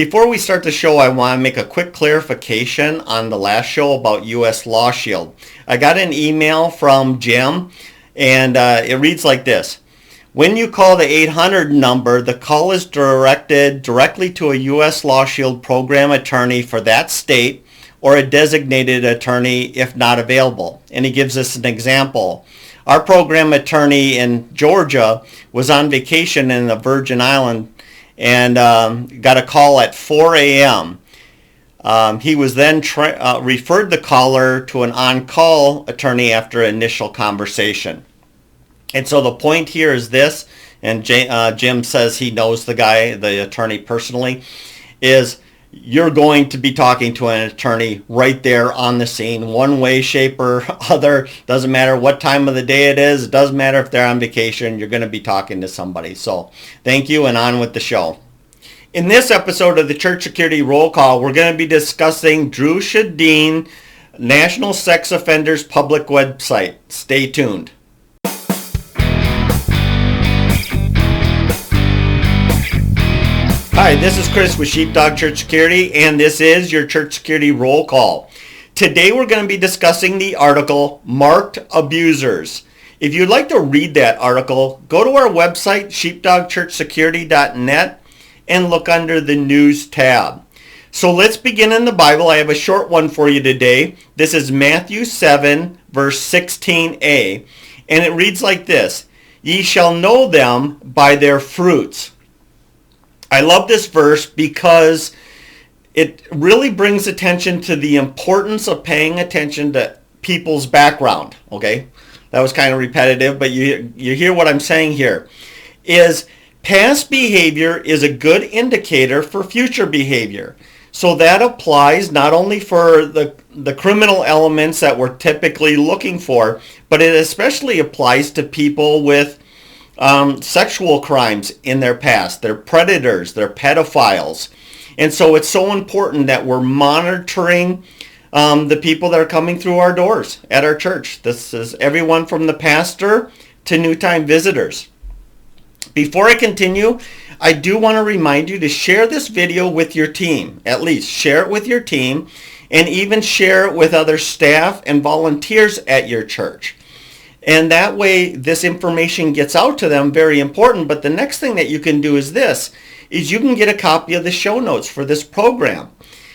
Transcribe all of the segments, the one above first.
Before we start the show, I want to make a quick clarification on the last show about U.S. Law Shield. I got an email from Jim, and it reads like this. When you call the 800 number, the call is directed directly to a U.S. Law Shield program attorney for that state or a designated attorney if not available. And he gives us an example. Our program attorney in Georgia was on vacation in the Virgin Islands and got a call at 4 a.m. He was then referred the caller to an on-call attorney after initial conversation. And so the point here is this, and Jim says he knows the attorney personally, is you're going to be talking to an attorney right there on the scene, one way, shape, or other. Doesn't matter what time of the day it is. It doesn't matter if they're on vacation. You're going to be talking to somebody. So thank you, and on with the show. In this episode of the Church Security Roll Call, we're going to be discussing Dru Sjodin, National Sex Offenders Public Website. Stay tuned. Hi, this is Chris with Sheepdog Church Security, and this is your Church Security Roll Call. Today we're going to be discussing the article, Marked Abusers. If you'd like to read that article, go to our website, sheepdogchurchsecurity.net, and look under the News tab. So let's begin in the Bible. I have a short one for you today. This is Matthew 7, verse 16a, and it reads like this, Ye shall know them by their fruits. I love this verse because it really brings attention to the importance of paying attention to people's background. Okay, that was kind of repetitive, but you hear what I'm saying here. Is past behavior is a good indicator for future behavior. So that applies not only for the criminal elements that we're typically looking for, but it especially applies to people with sexual crimes in their past. They're predators, they're pedophiles. And so it's so important that we're monitoring the people that are coming through our doors at our church. This is everyone from the pastor to new-time visitors. Before I continue, I do want to remind you to share this video with your team. At least share it with your team, and even share it with other staff and volunteers at your church. And that way this information gets out to them, very important. But the next thing that you can do is this, is you can get a copy of the show notes for this program.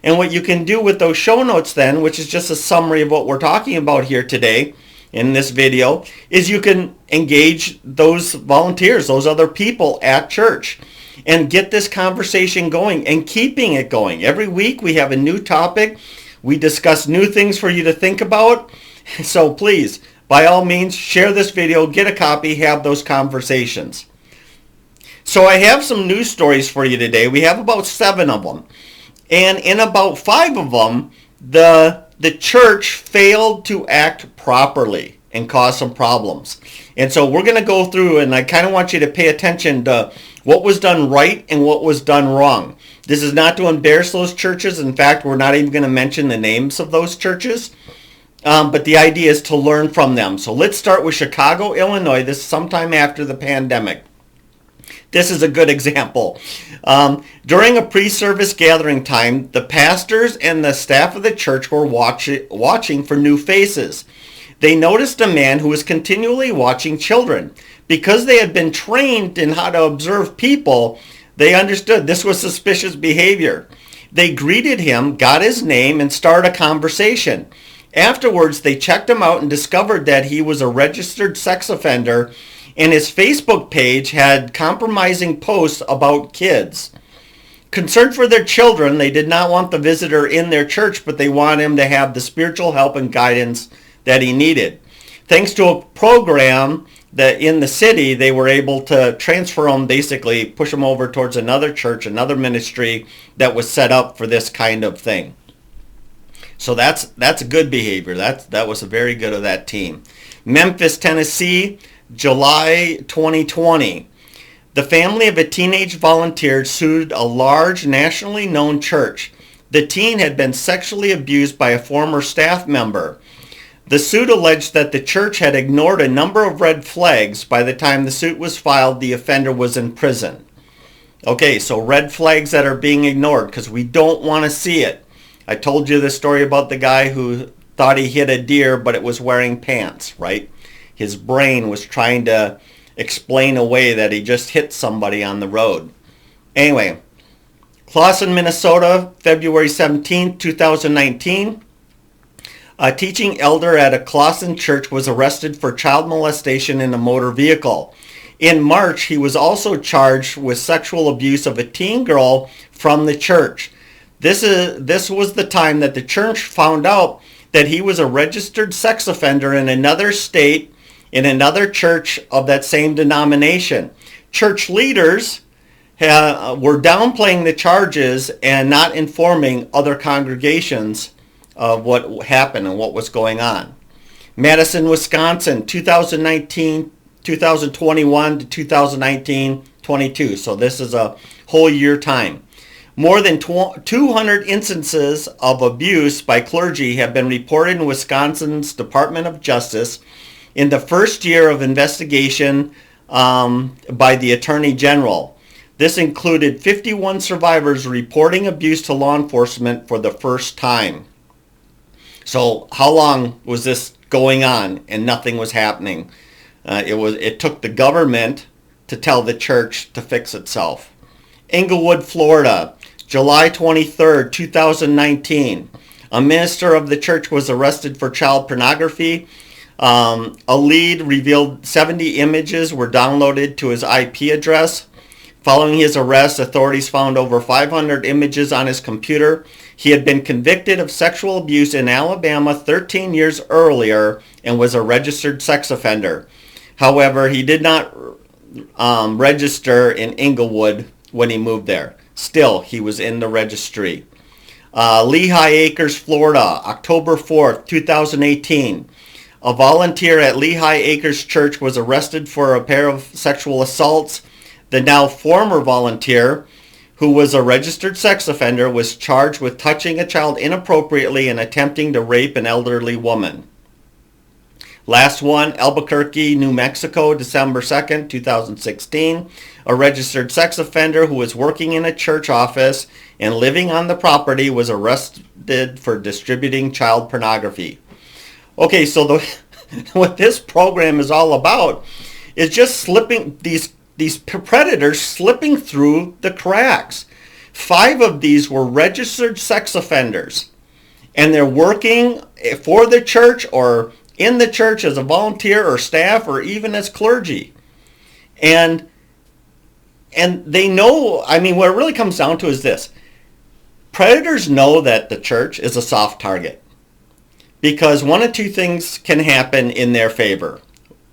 And what you can do with those show notes then, which is just a summary of what we're talking about here today in this video, is you can engage those volunteers, those other people at church, and get this conversation going and keeping it going. Every week we have a new topic. We discuss new things for you to think about. So please, by all means, share this video, get a copy, have those conversations. So I have some news stories for you today. We have about 7 of them. And in about 5 of them, the church failed to act properly and cause some problems. And so we're going to go through, and I kind of want you to pay attention to what was done right and what was done wrong. This is not to embarrass those churches. In fact, we're not even going to mention the names of those churches. But the idea is to learn from them. So let's start with Chicago, Illinois. This is sometime after the pandemic. This is a good example. During a pre-service gathering time, the pastors and the staff of the church were watching for new faces. They noticed a man who was continually watching children. Because they had been trained in how to observe people, they understood this was suspicious behavior. They greeted him, got his name, and started a conversation. Afterwards, they checked him out and discovered that he was a registered sex offender, and his Facebook page had compromising posts about kids. Concerned for their children, they did not want the visitor in their church, but they wanted him to have the spiritual help and guidance that he needed. Thanks to a program that in the city, they were able to transfer him, basically push him over towards another church, another ministry that was set up for this kind of thing. So that's a good behavior. That was very good of that team. Memphis, Tennessee, July 2020. The family of a teenage volunteer sued a large nationally known church. The teen had been sexually abused by a former staff member. The suit alleged that the church had ignored a number of red flags. By the time the suit was filed, the offender was in prison. Okay, so red flags that are being ignored because we don't want to see it. I told you the story about the guy who thought he hit a deer, but it was wearing pants, right? His brain was trying to explain away that he just hit somebody on the road. Anyway, Clawson, Minnesota, February 17, 2019. A teaching elder at a Clawson church was arrested for child molestation in a motor vehicle. In March, he was also charged with sexual abuse of a teen girl from the church. This was the time that the church found out that he was a registered sex offender in another state, in another church of that same denomination. Church leaders were downplaying the charges and not informing other congregations of what happened and what was going on. Madison, Wisconsin, 2021 to 2019-22. So this is a whole year time. More than 200 instances of abuse by clergy have been reported in Wisconsin's Department of Justice in the first year of investigation by the Attorney General. This included 51 survivors reporting abuse to law enforcement for the first time. So how long was this going on and nothing was happening? It took the government to tell the church to fix itself. Inglewood, Florida, July 23rd, 2019. A minister of the church was arrested for child pornography. A lead revealed 70 images were downloaded to his IP address. Following his arrest, authorities found over 500 images on his computer. He had been convicted of sexual abuse in Alabama 13 years earlier and was a registered sex offender. However, he did not register in Inglewood when he moved there. Still, he was in the registry. Lehigh Acres, Florida, October 4th, 2018. A volunteer at Lehigh Acres Church was arrested for a pair of sexual assaults. The now former volunteer, who was a registered sex offender, was charged with touching a child inappropriately and attempting to rape an elderly woman. Last one, Albuquerque, New Mexico, December 2nd, 2016. A registered sex offender who was working in a church office and living on the property was arrested for distributing child pornography. Okay, so what this program is all about is just slipping these predators slipping through the cracks. 5 of these were registered sex offenders, and they're working for the church or in the church as a volunteer or staff or even as clergy. And they know, I mean, what it really comes down to is this. Predators know that the church is a soft target because one of two things can happen in their favor.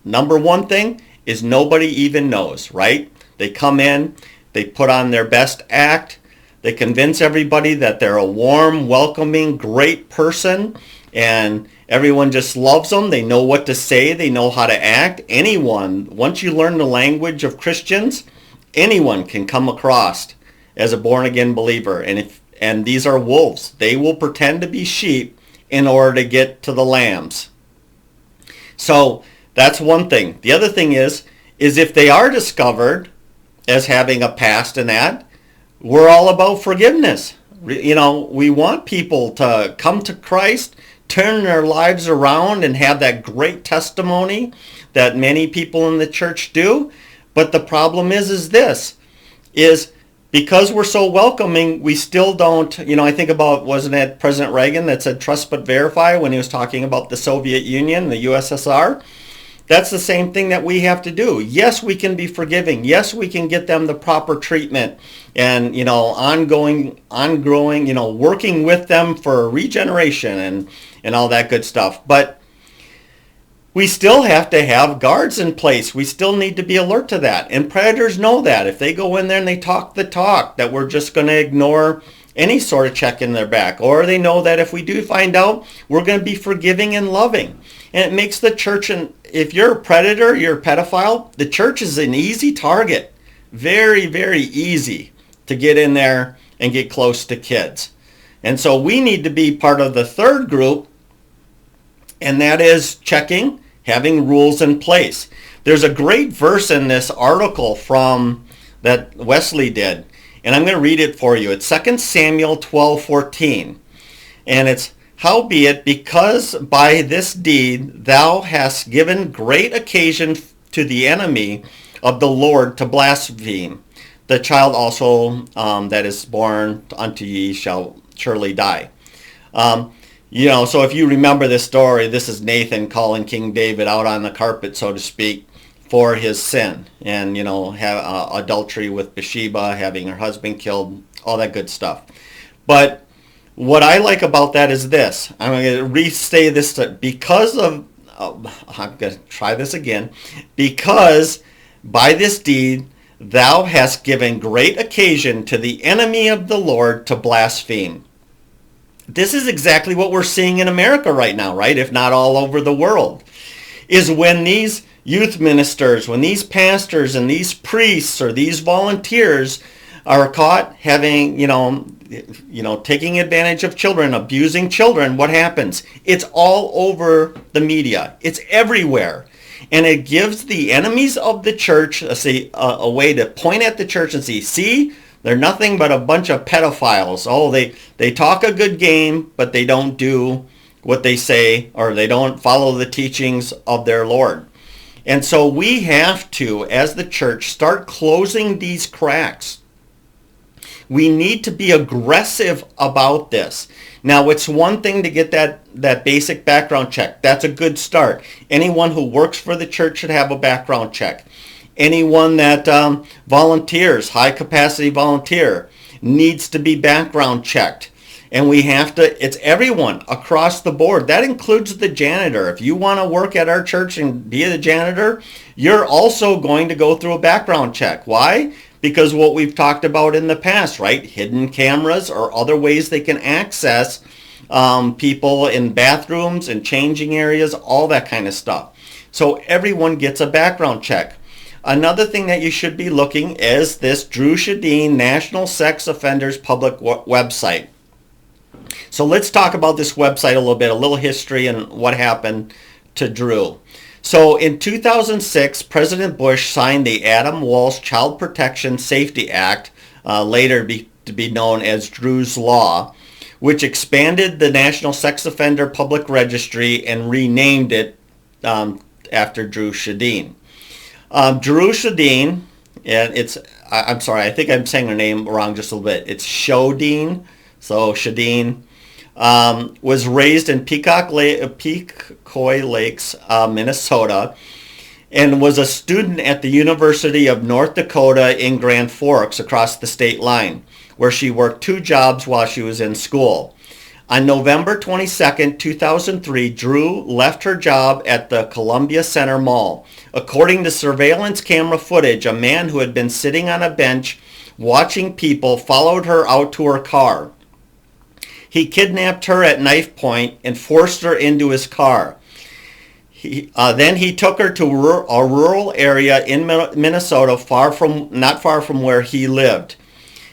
Number one thing is nobody even knows, right? They come in, they put on their best act, they convince everybody that they're a warm, welcoming, great person, and everyone just loves them. They know what to say, they know how to act. Anyone, once you learn the language of Christians, anyone can come across as a born-again believer. And these are wolves. They will pretend to be sheep in order to get to the lambs. So that's one thing. The other thing is if they are discovered as having a past in that, we're all about forgiveness. You know, we want people to come to Christ, turn their lives around, and have that great testimony that many people in the church do. But the problem is this, is because we're so welcoming, we still don't, you know, I think about, wasn't it President Reagan that said trust but verify when he was talking about the Soviet Union, the USSR? That's the same thing that we have to do. Yes, we can be forgiving. Yes, we can get them the proper treatment and, you know, ongoing, you know, working with them for regeneration and all that good stuff. But we still have to have guards in place. We still need to be alert to that. And predators know that. If they go in there and they talk the talk, that we're just going to ignore any sort of check in their back. Or they know that if we do find out, we're going to be forgiving and loving. And it makes the church, and if you're a predator, you're a pedophile, the church is an easy target. Very, very easy to get in there and get close to kids. And so we need to be part of the third group, and that is checking, having rules in place. There's a great verse in this article from that Wesley did. And I'm going to read it for you. It's 2 Samuel 12:14. And it's, "Howbeit, because by this deed thou hast given great occasion to the enemy of the Lord to blaspheme, the child also that is born unto ye shall surely die." So if you remember this story, this is Nathan calling King David out on the carpet, so to speak, for his sin and, adultery with Bathsheba, having her husband killed, all that good stuff. But what I like about that is this. I'm going to restate this. I'm going to try this again. "Because by this deed thou hast given great occasion to the enemy of the Lord to blaspheme." This is exactly what we're seeing in America right now, right? If not all over the world. Is when these youth ministers, when these pastors and these priests or these volunteers are caught having, taking advantage of children, abusing children, what happens? It's all over the media. It's everywhere. And it gives the enemies of the church a way to point at the church and say, "See, they're nothing but a bunch of pedophiles. Oh, they talk a good game, but they don't do what they say, or they don't follow the teachings of their Lord." And so we have to, as the church, start closing these cracks. We need to be aggressive about this. Now, it's one thing to get that basic background check. That's a good start. Anyone who works for the church should have a background check. Anyone that volunteers, high capacity volunteer, needs to be background checked. And we have to, it's everyone across the board. That includes the janitor. If you want to work at our church and be the janitor, you're also going to go through a background check. Why? Because what we've talked about in the past, right? Hidden cameras or other ways they can access people in bathrooms and changing areas, all that kind of stuff. So everyone gets a background check. Another thing that you should be looking is this Dru Sjodin National Sex Offenders Public website. So let's talk about this website a little bit, a little history and what happened to Dru. So in 2006, President Bush signed the Adam Walsh Child Protection Safety Act, later to be known as Dru's Law, which expanded the National Sex Offender Public Registry and renamed it after Dru Sjodin. Dru Sjodin, and I'm sorry, I think I'm saying her name wrong just a little bit. It's Sjodin, so Sjodin, was raised in Pequot Lakes, Minnesota, and was a student at the University of North Dakota in Grand Forks across the state line, where she worked 2 jobs while she was in school. On November 22, 2003, Dru left her job at the Columbia Center Mall. According to surveillance camera footage, a man who had been sitting on a bench watching people followed her out to her car. He kidnapped her at knife point and forced her into his car. Then he took her to a rural area in Minnesota, not far from where he lived.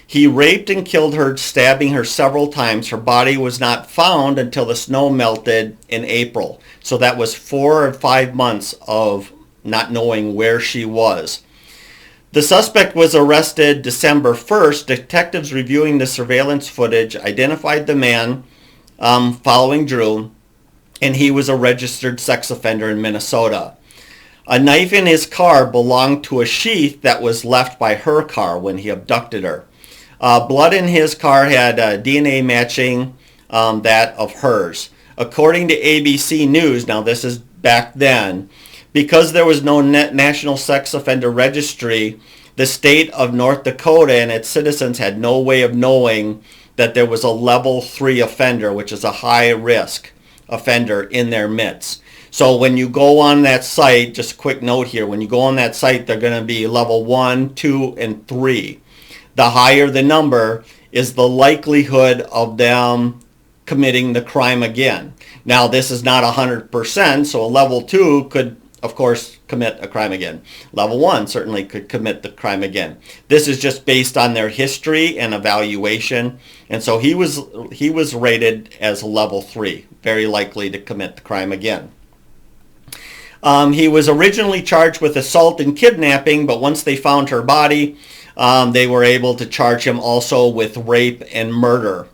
He raped and killed her, stabbing her several times. Her body was not found until the snow melted in April. So that was 4 or 5 months of not knowing where she was. The suspect was arrested December 1st. Detectives reviewing the surveillance footage identified the man following Dru, and he was a registered sex offender in Minnesota. A knife in his car belonged to a sheath that was left by her car when he abducted her. Blood in his car had DNA matching that of hers. According to ABC News, now this is back then, because there was no National Sex Offender Registry, the state of North Dakota and its citizens had no way of knowing that there was a level 3 offender, which is a high risk offender, in their midst. So when you go on that site, just a quick note here, when you go on that site, they're going to be level 1, 2, and 3. The higher the number is the likelihood of them committing the crime again. Now, this is not 100%, so a level 2 could, of course, commit a crime again. Level 1 certainly could commit the crime again. This is just based on their history and evaluation, and so he was rated as a level 3, very likely to commit the crime again. He was originally charged with assault and kidnapping, but once they found her body, They were able to charge him also with rape and murder.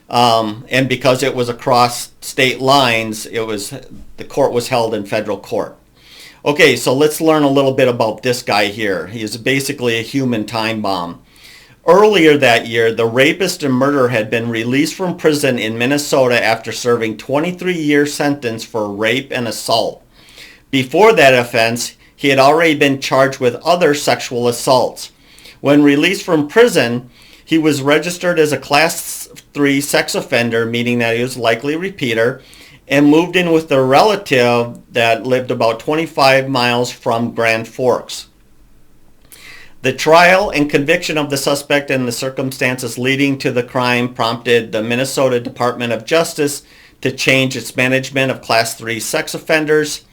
And because it was across state lines, the court was held in federal court. Okay, so let's learn a little bit about this guy here. He is basically a human time bomb. Earlier that year, the rapist and murderer had been released from prison in Minnesota after serving 23-year sentence for rape and assault. Before that offense, he had already been charged with other sexual assaults. When released from prison, he was registered as a Class 3 sex offender, meaning that he was likely a repeater, and moved in with a relative that lived about 25 miles from Grand Forks. The trial and conviction of the suspect and the circumstances leading to the crime prompted the Minnesota Department of Justice to change its management of Class 3 sex offenders.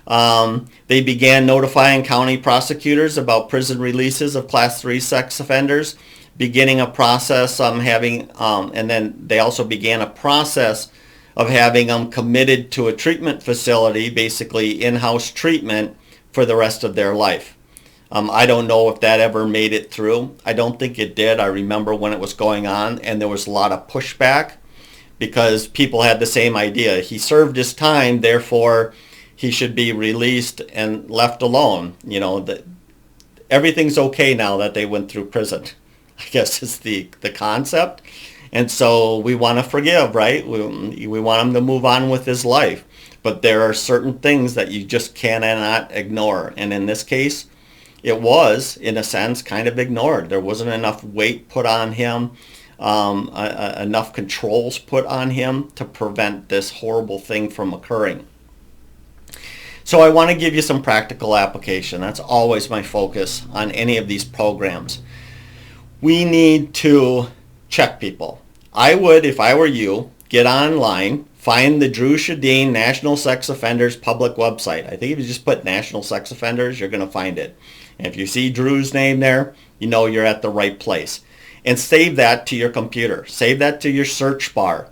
They began notifying county prosecutors about prison releases of Class 3 sex offenders, beginning a process and then they also began a process of having them committed to a treatment facility, basically in-house treatment for the rest of their life. I don't know if that ever made it through. I don't think it did. I remember when it was going on and there was a lot of pushback because people had the same idea. He served his time, therefore he should be released and left alone. You know, everything's okay now that they went through prison, I guess is the concept. And so we want to forgive, right? We want him to move on with his life. But there are certain things that you just cannot ignore. And in this case, it was, in a sense, kind of ignored. There wasn't enough weight put on him, enough controls put on him to prevent this horrible thing from occurring. So I want to give you some practical application. That's always my focus on any of these programs. We need to check people. I would, if I were you, get online, find the Dru Sjodin National Sex Offenders public website. I think if you just put National Sex Offenders, you're going to find it. And if you see Dru's name there, you know you're at the right place. And save that to your computer. Save that to your search bar.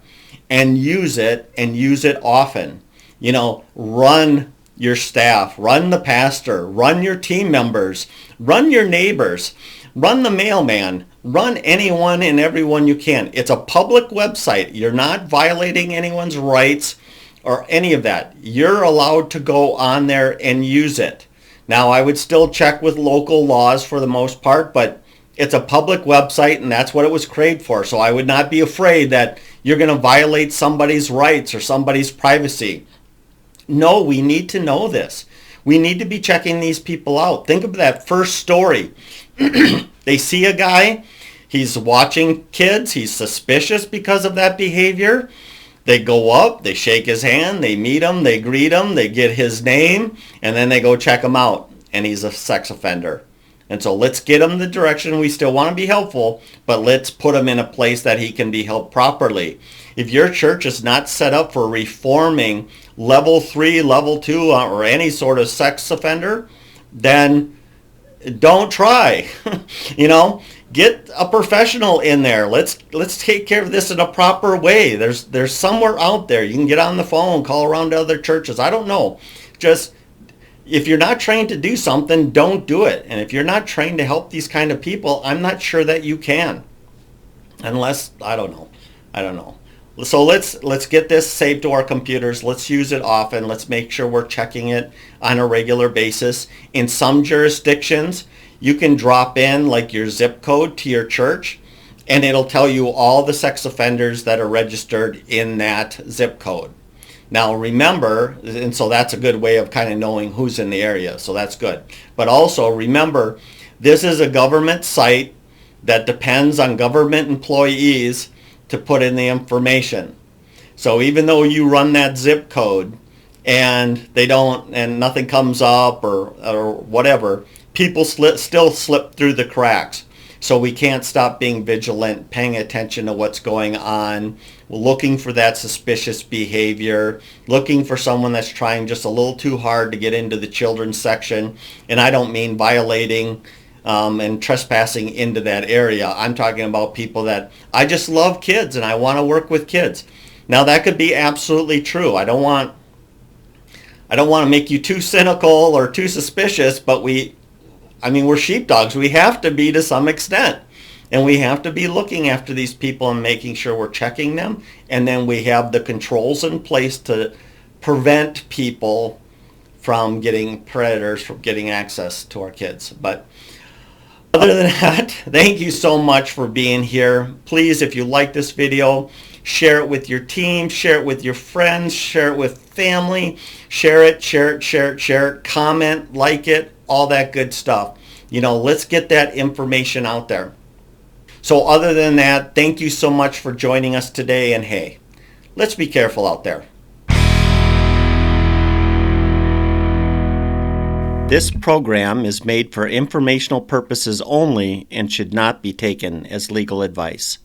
And use it often. You know, run your staff, run the pastor, run your team members, run your neighbors, run the mailman, run anyone and everyone you can. It's a public website. You're not violating anyone's rights or any of that. You're allowed to go on there and use it. Now, I would still check with local laws for the most part, but it's a public website and that's what it was created for. So I would not be afraid that you're going to violate somebody's rights or somebody's privacy. No, we need to know this. We need to be checking these people out. Think of that first story. They see a guy, he's watching kids, he's suspicious because of that behavior. They go up, they shake his hand, they meet him, they greet him, they get his name, and then they go check him out, and he's a sex offender. And so let's get him the direction. We still want to be helpful, but let's put him in a place that he can be helped properly. If your church is not set up for reforming level 3, level 2, or any sort of sex offender, then don't try. You know, get a professional in there. Let's take care of this in a proper way. There's somewhere out there. You can get on the phone, call around to other churches. I don't know. Just if you're not trained to do something, don't do it. And if you're not trained to help these kind of people, I'm not sure that you can. Unless, I don't know. So let's get this saved to our computers. Let's use it often. Let's make sure we're checking it on a regular basis. In some jurisdictions, you can drop in like your zip code to your church, and it'll tell you all the sex offenders that are registered in that zip code. Now remember, and so that's a good way of kind of knowing who's in the area, so that's good. But also remember, this is a government site that depends on government employees to put in the information. So even though you run that zip code and they don't, and nothing comes up or whatever, people still slip through the cracks. So we can't stop being vigilant, paying attention to what's going on, looking for that suspicious behavior, looking for someone that's trying just a little too hard to get into the children's section. And I don't mean violating and trespassing into that area. I'm talking about people that I just love kids and I want to work with kids. Now that could be absolutely true. I don't want to make you too cynical or too suspicious, but I mean, we're sheepdogs. We have to be to some extent. And we have to be looking after these people and making sure we're checking them. And then we have the controls in place to prevent people from getting predators from getting access to our kids. But other than that, thank you so much for being here. Please, if you like this video, share it with your team, share it with your friends, share it with family, share it, comment, like it, all that good stuff. Let's get that information out there. So other than that, thank you so much for joining us today, and hey, let's be careful out there. This program is made for informational purposes only and should not be taken as legal advice.